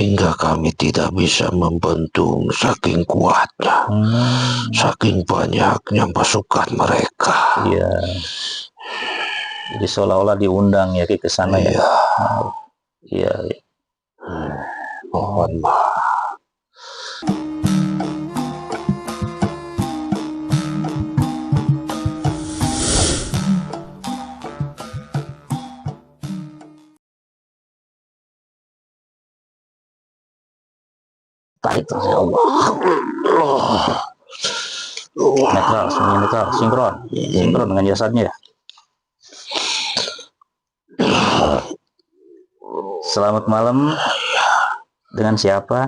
sehingga kami tidak bisa membendung saking kuatnya, saking banyaknya pasukan mereka. Iya. Jadi seolah-olah diundang ya ke sana ya. Iya. Mohon maaf. Itu ya Allah. Netral, semuanya netral, sinkron dengan jasadnya. Selamat malam. Dengan siapa?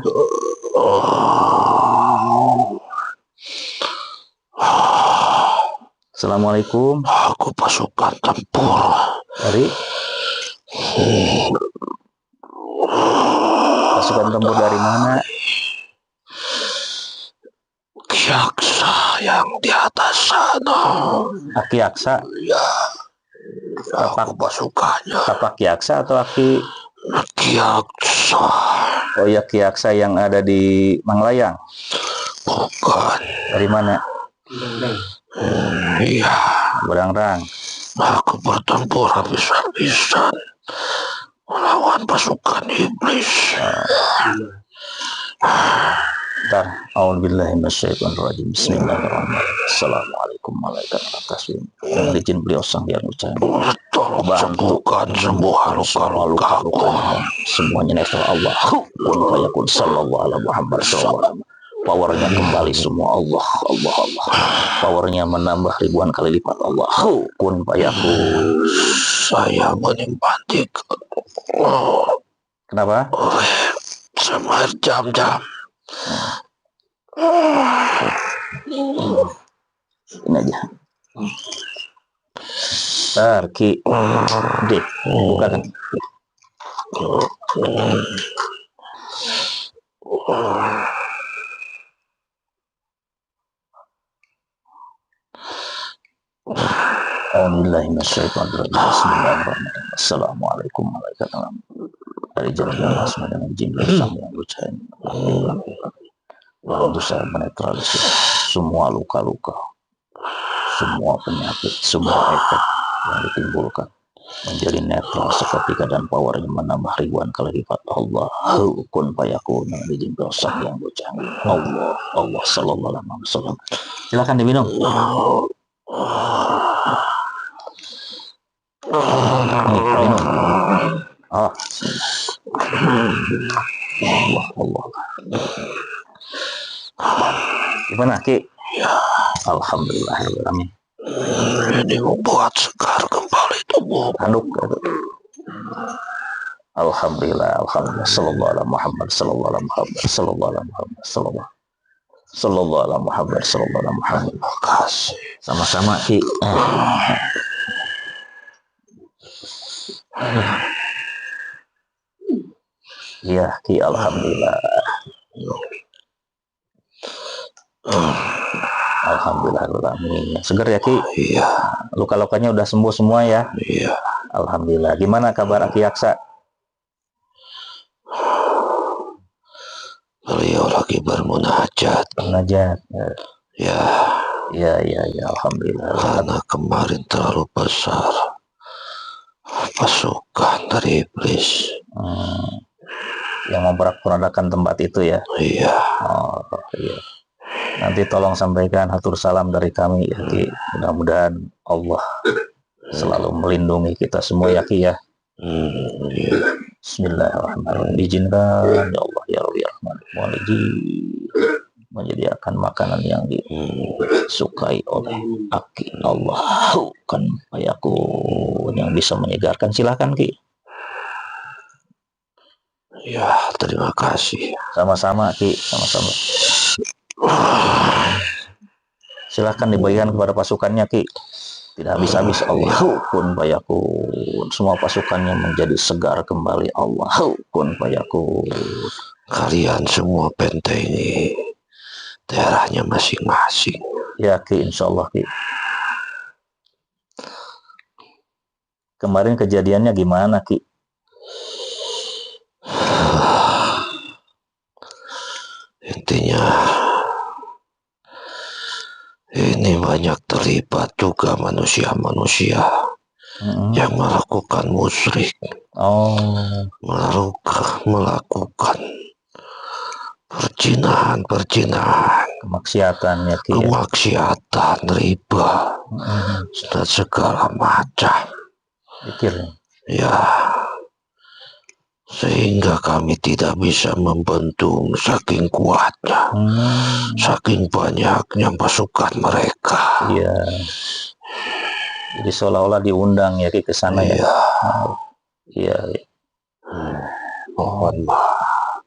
Assalamualaikum. Aku pasukan tempur Dari pasukan tempur dari mana? Ki Aksa yang di atas sana. Aki Aksa. Ya, aku pasukannya. Apa Ki Aksa atau Aki? Ki Aksa. Oh ya, Ki Aksa yang ada di Manglayang. Bukan. Dari mana? Iya. Berangrang. Aku bertempur habis-habisan melawan pasukan iblis. Bentar. A'udzubillahi minasyaitonirrajim. Bismillahirrahmanirrahim. Assalamualaikum warahmatullahi wabarakatuh. Dengan izin beliau sang yang ucap. Tolong sembuhkan semua luka-lukaku. Semuanya netral Allah. Kun fayakun sallallahu alaihi Muhammad sallallahu. Powernya kembali semua Allah. Powernya menambah ribuan kali lipat Allah. Kun fayakun. Saya menikmati Kenapa? Sama jam-jam. Ini aja. Bentar, Ki. Dek, bukakan. Bismillahirrahmanirrahim. Assalamualaikum warahmatullahi wabarakatuh. Dari jalan asma dengan jin bersama yang ucapan. Berusaha menetralisir semua luka-luka, semua penyakit, semua efek yang ditimbulkan menjadi netral seketika dan powernya menambah ribuan kali lipat. Allah kun fayakun dengan izin bersama yang ucapan. Allah sallallahu alaihi wasallam. Silakan diminum. Allah. Gimana, Ki? Ya. Alhamdulillahirrahmanirrahim. Ini membuat segar kembali tubuh. Aduk. Alhamdulillah. Sallallahu alaihi Muhammad. Sallallahu alaihi Muhammad. Sallallahu alaihi Muhammad. Sallallahu alaihi Muhammad. Sallallahu alaihi Muhammad. Terima kasih. Sama-sama, Ki. Iya, Ki, alhamdulillah. Alhamdulillah. Seger ya, Ki? Iya. Luka-lukanya udah sembuh semua ya? Iya. Alhamdulillah. Gimana kabar Aki Aksa? Beliau lagi bermunajat. Munajat. Ya. Iya. Alhamdulillah. Karena kemarin terlalu besar pasukan dari iblis. Yang memperak-peradakan tempat itu ya? Iya. Oh, iya. Nanti tolong sampaikan hatur salam dari kami ya, Ki. Mudah-mudahan Allah selalu melindungi kita semua ya, Ki ya. Iya. Bismillahirrahmanirrahim. Izinkan ya Allah ya Rabbi Rahman. Mohon izin menyediakan makanan yang disukai oleh Aki Allah kan fayakun yang bisa menyegarkan. Silakan, Ki. Ya, terima kasih. Sama-sama, Ki, sama-sama. Silakan dibagikan kepada pasukannya, Ki. Tidak habis-habis. Allah kun fayakun. Semua pasukannya menjadi segar kembali. Allah kun fayakun. Kalian semua bentengi daerahnya masing-masing. Ya, Ki, insya Allah, Ki. Kemarin kejadiannya gimana, Ki? sepertinya ini banyak terlibat juga manusia-manusia yang melakukan musyrik, melakukan perjinahan, kemaksiatan ya Ki, kemaksiatan, riba, dan segala macam. Ya, sehingga kami tidak bisa membendung saking kuatnya, saking banyaknya pasukan mereka. Iya. Jadi seolah-olah diundang ya Ki ke sana ya. Iya. Mohon maaf,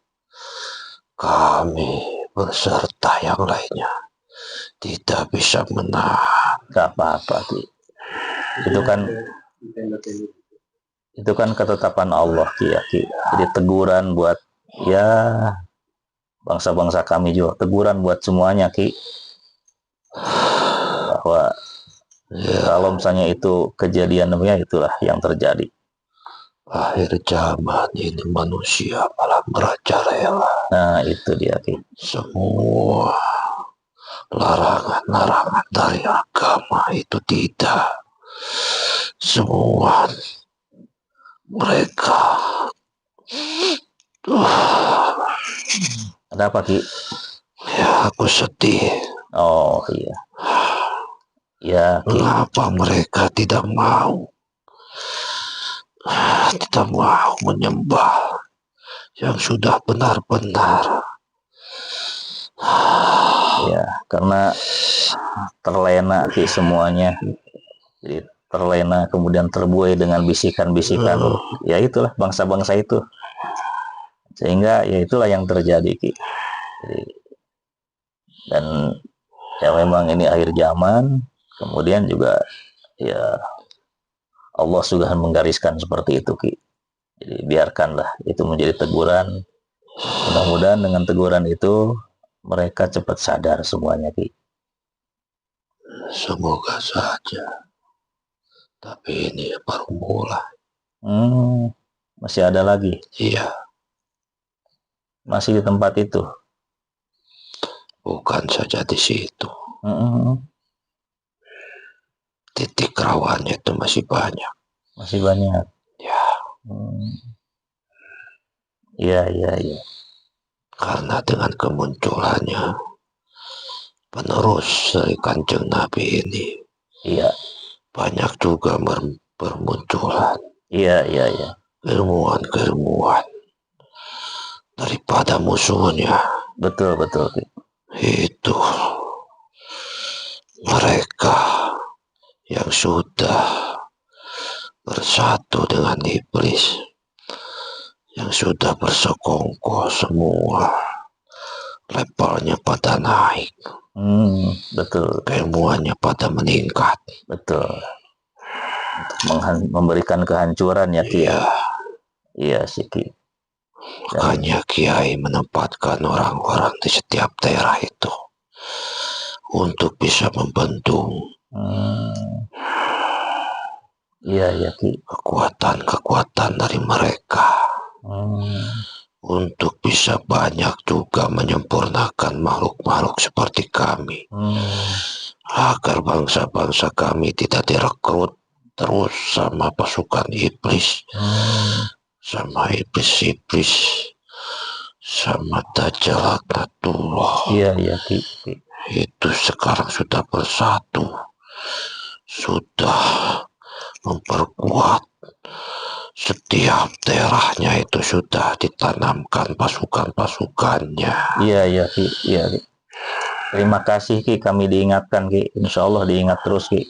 kami beserta yang lainnya tidak bisa menahan. Gak apa-apa Ki. Itu kan ketetapan Allah Ki ya Ki. Jadi teguran buat ya bangsa-bangsa kami juga, teguran buat semuanya Ki, bahwa kalau misalnya itu kejadian ya itulah yang terjadi. Akhir zaman ini manusia malah merajalela. Nah itu dia Ki. Semua larangan-larangan dari agama itu tidak. Semua mereka. Ada apa Ki? Ya, aku sedih. Oh iya. Ya Ki. Mengapa mereka tidak mau menyembah yang sudah benar-benar? Ya, karena terlena Ki semuanya. Jadi terlena kemudian terbuai dengan bisikan-bisikan. Ya itulah bangsa-bangsa itu. Sehingga ya itulah yang terjadi Ki. Jadi, dan ya memang ini akhir zaman. Kemudian juga ya Allah sudah menggariskan seperti itu Ki. Jadi biarkanlah itu menjadi teguran. Mudah-mudahan dengan teguran itu mereka cepat sadar semuanya Ki. Semoga saja. Tapi ini baru mulai. Masih ada lagi? Iya. Masih di tempat itu? Bukan saja di situ. Titik rawannya itu masih banyak. Masih banyak? Ya. Iya. Karena dengan kemunculannya penerus dari Kanjeng Nabi ini, iya, banyak juga bermunculan. Iya. Ilmuwan daripada musuhnya. Betul. Itu mereka yang sudah bersatu dengan iblis, yang sudah bersekongkol, semua levelnya pada naik. Betul. Keilmuannya pada meningkat. Betul. Untuk memberikan kehancuran ya Ki. Iya sih Ki. Makanya Kiai menempatkan orang-orang di setiap daerah itu untuk bisa membendung Iya Ki. Kekuatan dari mereka untuk bisa banyak juga menyempurnakan makhluk-makhluk seperti kami, agar bangsa-bangsa kami tidak direkrut terus sama pasukan iblis, sama iblis, sama Dajjal Laknatullah. Iya Ki. Itu sekarang sudah bersatu, sudah memperkuat. Setiap daerahnya itu sudah ditanamkan pasukan-pasukannya. Iya Ki. Terima kasih Ki, kami diingatkan Ki. Insya Allah diingat terus Ki.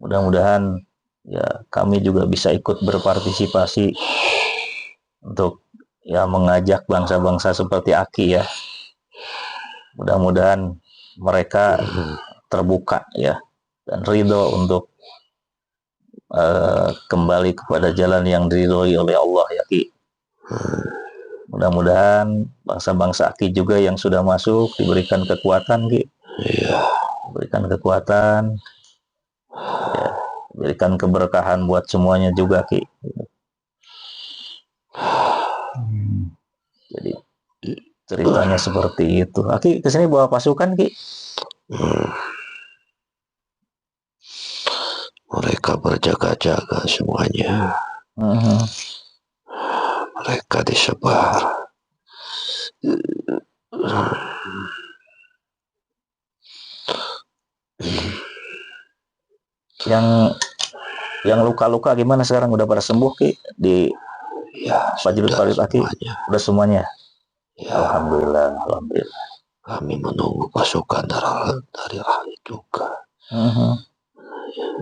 Mudah-mudahan ya kami juga bisa ikut berpartisipasi untuk ya mengajak bangsa-bangsa seperti Aki ya. Mudah-mudahan mereka terbuka ya dan ridho untuk kembali kepada jalan yang diridhoi oleh Allah ya Ki. Mudah-mudahan bangsa-bangsa Aki juga yang sudah masuk diberikan kekuatan Ki. Iya. Berikan kekuatan, ya, berikan keberkahan buat semuanya juga Ki. Jadi ceritanya seperti itu. Aki kesini bawa pasukan Ki? Mereka berjaga-jaga semuanya. Mereka disebar. Yang luka-luka gimana sekarang, udah pada sembuh Ki? Di Ya, prajurit Aki semuanya. udah semuanya. Ya, Alhamdulillah. kami menunggu pasukan dari ahli juga.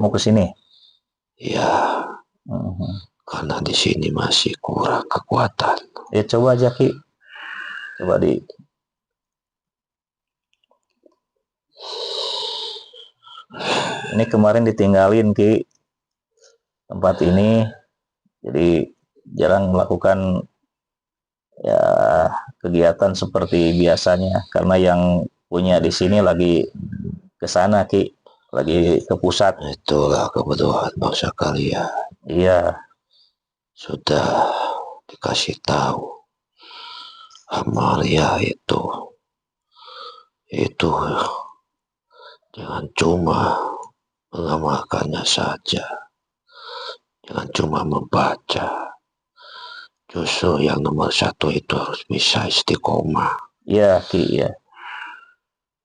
Mau ke sini? Ya, karena di sini masih kurang kekuatan. Ya coba aja Ki, coba ini kemarin ditinggalin Ki tempat ini, jadi jarang melakukan ya kegiatan seperti biasanya karena yang punya di sini lagi ke sana Ki, lagi ke pusat. Itulah kebutuhan bangsa kalian. Iya. Sudah dikasih tahu Amalia itu jangan cuma mengamalkannya saja, jangan cuma membaca. Justru yang nomor satu itu harus bisa istiqomah. Iya Ki, ya.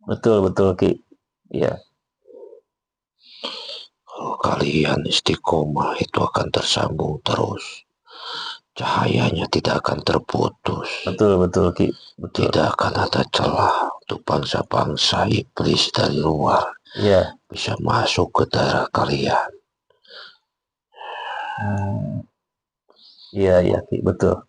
Betul Ki. Iya. Kalau kalian istiqomah itu akan tersambung terus. Cahayanya tidak akan terputus. Betul Ki. Betul. Tidak akan ada celah untuk bangsa-bangsa iblis dari luar. Iya. Bisa masuk ke daerah kalian. Iya Ki, betul.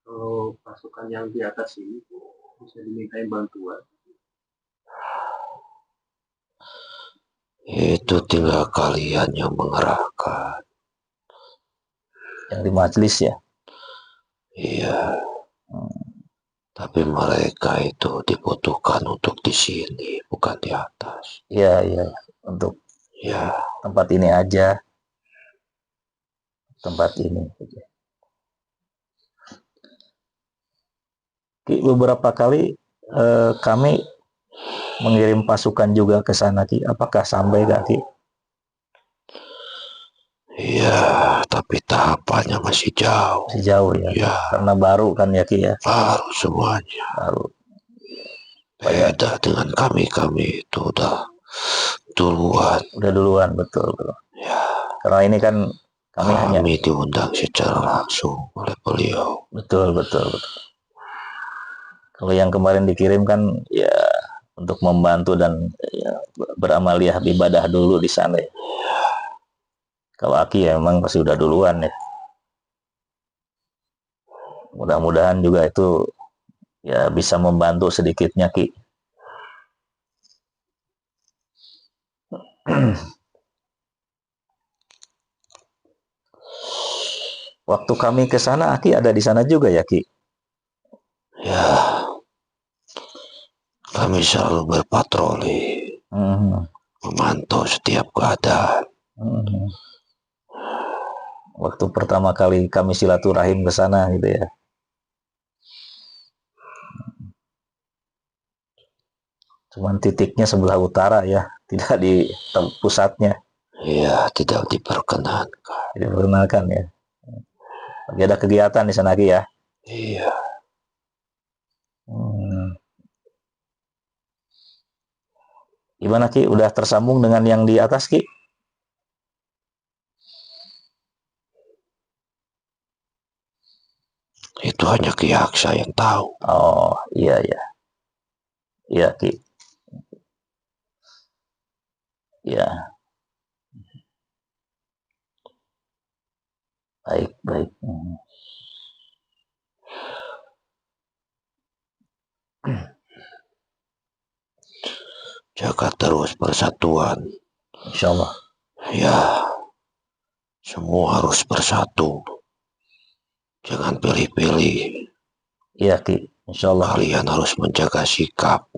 Kalau pasukan yang di atas ini bisa dimintain bantuan. Itu tinggal kalian yang mengerahkan. Yang di majelis ya? Iya. Tapi mereka itu dibutuhkan untuk di sini, bukan di atas. Iya. Untuk tempat ini aja. Tempat ini. Ki, beberapa kali kami mengirim pasukan juga ke sana Ki. Apakah sampai gak Ki? Iya, tapi tahapannya masih jauh. Masih jauh ya? Ya. Karena baru kan ya Ki ya? Baru semuanya. Baru. Beda dengan kami itu udah duluan. Udah duluan, betul. Ya. Karena ini kan kami diundang secara langsung oleh beliau. Betul. Kalau yang kemarin dikirim kan ya untuk membantu dan ya, beramaliyah ibadah dulu di sana. Ya. Kalau Aki ya memang pasti udah duluan ya. Mudah-mudahan juga itu ya bisa membantu sedikitnya Ki. Waktu kami ke sana Aki ada di sana juga ya Ki? Ya, kami selalu berpatroli, memantau setiap keadaan. Waktu pertama kali kami silaturahim ke sana gitu ya. Cuman titiknya sebelah utara ya, tidak di pusatnya. Iya, tidak diperkenankan. Diperkenalkan ya. Lagi ada kegiatan di sana Ki ya? Iya. Gimana Ki? Udah tersambung dengan yang di atas Ki? Itu hanya Ki Aksa yang tahu. Oh, iya. Iya Ki. Iya. Baik. Jaga terus persatuan. Insya Allah. Ya, Semua harus bersatu. Jangan pilih-pilih. Iya Ki, insya Allah. Kalian harus menjaga sikap.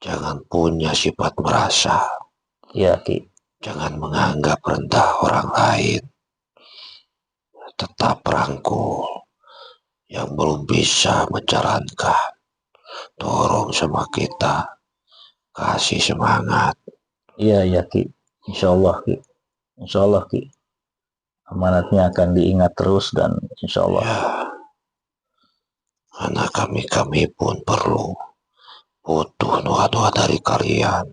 Jangan punya sifat merasa. Iya Ki. Jangan menganggap rendah orang lain. Tetap rangkul yang belum bisa menjalankan. Dorong sama kita. Kasih semangat. Iya Ki, insya Allah Ki. Insya Allah Ki. Amanatnya akan diingat terus dan insya Allah. Ya, karena kami pun butuh doa-doa dari kalian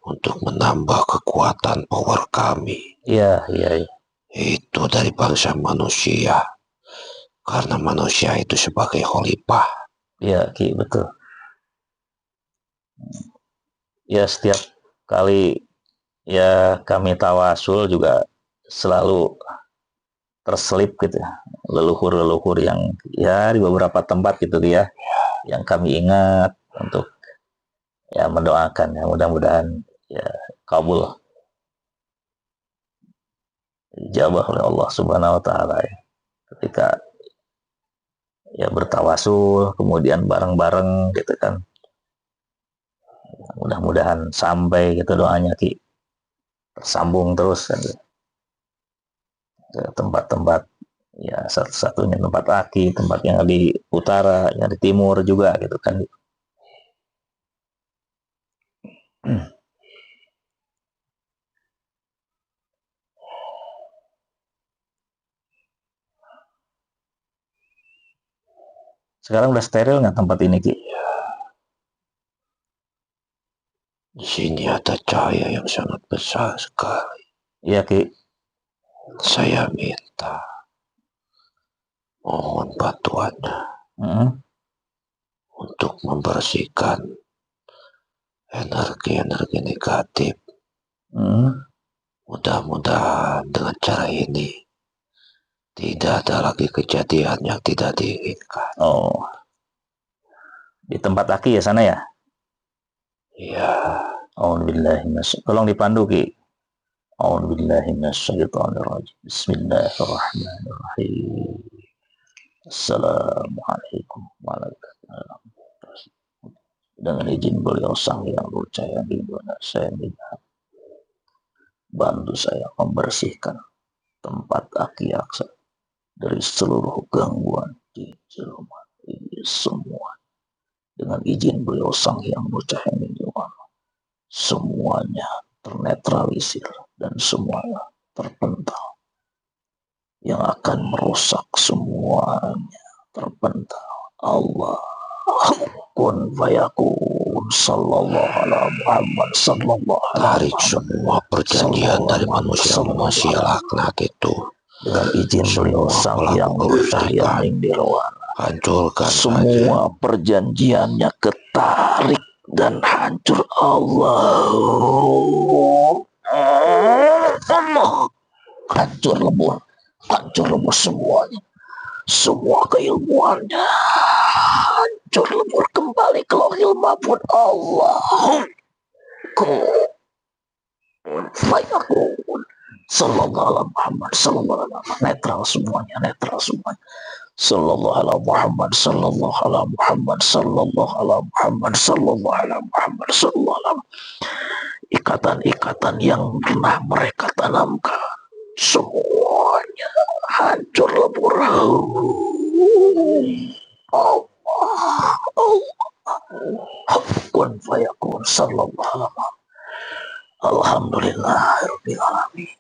untuk menambah kekuatan power kami. Iya. Itu dari bangsa manusia. Karena manusia itu sebagai khalifah. Iya Ki, betul. Ya setiap kali ya kami tawasul juga selalu terselip gitu leluhur-leluhur yang ya di beberapa tempat gitu ya yang kami ingat untuk ya mendoakan ya mudah-mudahan ya kabul dijabah oleh Allah Subhanahu wa taala ya. Ketika ya bertawasul kemudian bareng-bareng gitu kan. Mudah-mudahan sampai gitu doanya Ki tersambung terus kan ke tempat-tempat ya satu-satunya tempat Aki, tempat yang di utara, yang di timur juga gitu kan. Sekarang udah steril nggak tempat ini Ki? Di sini ada cahaya yang sangat besar sekali. Iya Ki. Saya minta mohon bantuannya untuk membersihkan energi-energi negatif. Mudah-mudahan dengan cara ini tidak ada lagi kejadian yang tidak diinginkan. Oh, di tempat Aki ya sana ya? Iya. Tolong dipandu Ki. Bismillahirrahmanirrahim. Assalamualaikum warahmatullahi wabarakatuh. Dengan izin beliau sang yang percaya di mana saya minta bantu saya membersihkan tempat Aki Aksa dari seluruh gangguan di rumah ini semua. Dengan izin beliau sang yang percaya di mana semuanya ternetralisir dan semuanya terpental. Yang akan merusak semuanya terpental. Allah kun fayakun sallallahu alaihi Muhammad sallallahu alaihi Tarik semua perjanjian dari manusia laknat itu. Dengan izin beliau sang yang bercahaya nirwana. Hancurkan semua saja. Perjanjiannya ketarik dan hancur Allah. Hancur lebur semuanya. Semua keilmuannya hancur lebur kembali ke lauhil mahfuz Allah. Fayakun sallallahu alaihi Muhammad sallallahu alaihi Muhammad. Netral semuanya sallallahu alaihi Muhammad sallallahu alaihi Muhammad sallallahu alaihi Muhammad sallallahu alaihi Muhammad sallallahu alaihi. Ikatan-ikatan yang pernah mereka tanamkan semuanya hancur lebur. Allah kun fayakun sallallahu alaihi wasallam. Alhamdulillahirabbil alamin.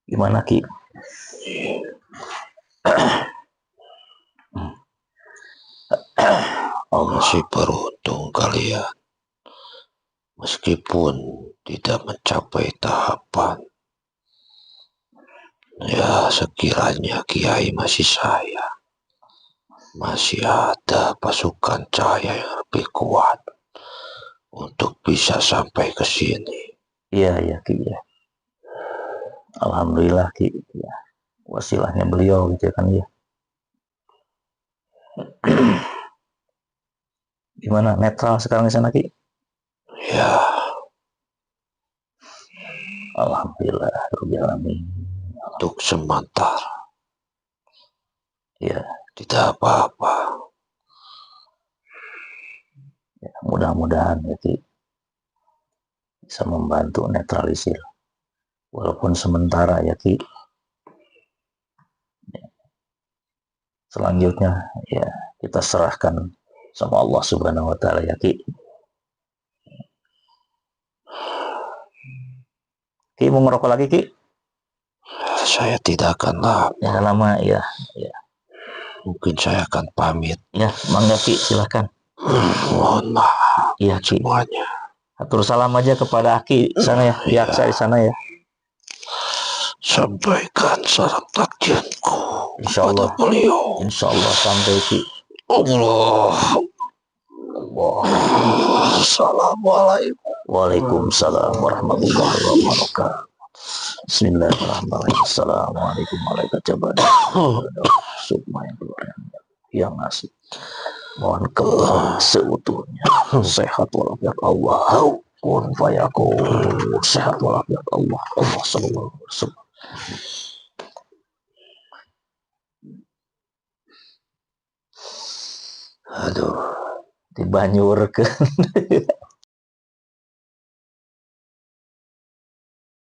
Gimana Ki? Masih beruntung kalian. Meskipun tidak mencapai tahapan, ya sekiranya Kiai masih sayang, masih ada pasukan cahaya yang lebih kuat untuk bisa sampai ke sini. Iya Ki ya. Alhamdulillah Ki ya. Wasilahnya beliau gitu kan ya. Gimana netral sekarang di sana Ki? Ya, Alhamdulillah rabbil alamin. Untuk sementara Ya, tidak apa-apa. ya, mudah-mudahan ya Ki bisa membantu netralisir walaupun sementara ya Ki. Selanjutnya ya kita serahkan sama Allah Subhanahu wa taala ya Ki. Ki mau ngerokok lagi Ki? Saya tidak akan lama. Ya lama ya. Mungkin saya akan pamit. Ya, mangga Ki, silakan. Mohon maaf Iya Ki. semuanya. Atur salam aja kepada Aki sana ya, pihak saya di sana ya. Sampaikan salam takdirku Insyaallah. kepada beliau. Insyaallah sampai Ki. Allah. Assalamualaikum. Waalaikumsalam warahmatullahi wabarakatuh. Bismillahirrahmanirrahim. Assalamualaikum warahmatullahi wabarakatuh. Sukma yang keluar yang ngasih. Mohon kembali seutuhnya. Sehat walafiat Allah. Kun fayakun. Sehat walafiat Allah. Allah sallallahu alaihi wasallam. Aduh, di Banyur ke